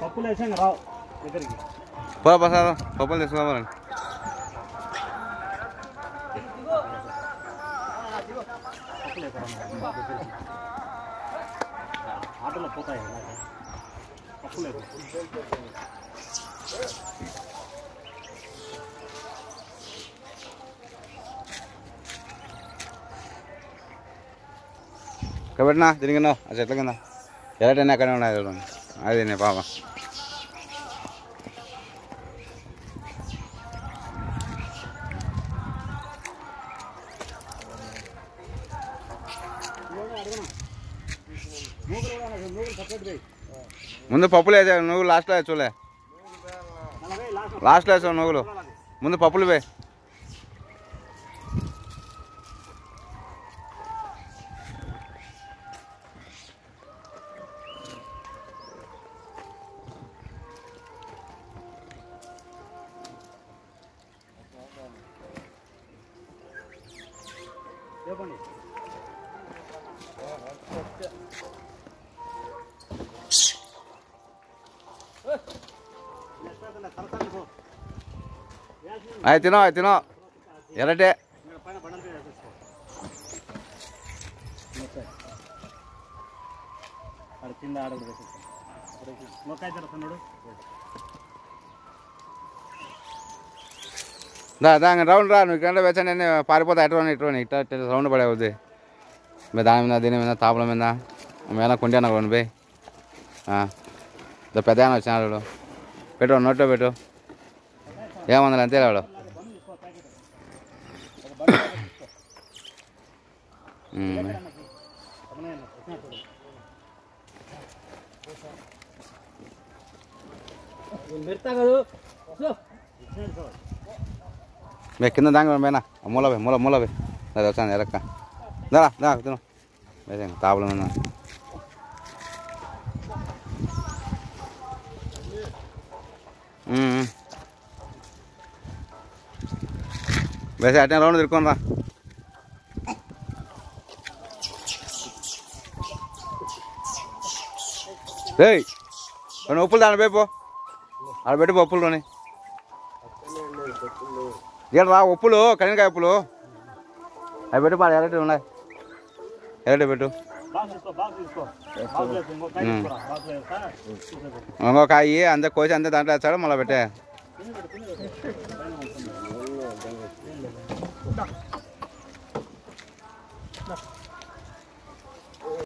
పప్పులు వేసాం రావు దగ్గరికి ప్రసాదం పప్పులు తీసుకోవాలండి. ఆటలో పోతాయి పప్పులేదు. కాబట్టినా తిరిగినావు ఆ చెట్ల కింద ఎలాంటి అక్కడే ఉన్నాయి చూడండి. అది నే పాప ముందు పప్పులు వేసావు నువ్వు లాస్ట్లో వేసుకోలే. లాస్ట్లో వేసావు నువ్వులు ముందు పప్పులు వే. అవి తినో ఎరటే కింద ఆడకూడదు. రౌండ్ రా నువ్వు ఇక్కడ వచ్చాను నేను పారిపోతా ఇట్లా ఇట్లా రౌండ్ పడే అవుద్ది. దాని మీద దీని మీద తాపల మీద మేళ కొంటాను కొన్ని పోయి పెద్ద ఆయన వచ్చినాడు పెట్టు నోట్లో పెట్టు. ఏమందలే అంతే వాడు. కింద దాంగా పోయినా మూల పోయి అది వచ్చాను ఎలక్క దా తిను వేసాను తాపల మీద. వేసే అట్నే రౌండ్ తిరుక్కొని రా. ఏయ్ రెండు ఉప్పులు దాని పోయిపో ఆడ పెట్టి పప్పుల్లోని రా ఉప్పులు కనికాయ ఉప్పులు అవి పెట్టి మరి ఎరటి ఉన్నాయి ఎరటి పెట్టు. ఇంకొక అయ్యి అంతే కోసి అంతే దాంట్లో వేస్తాడు మళ్ళీ పెట్టే. No.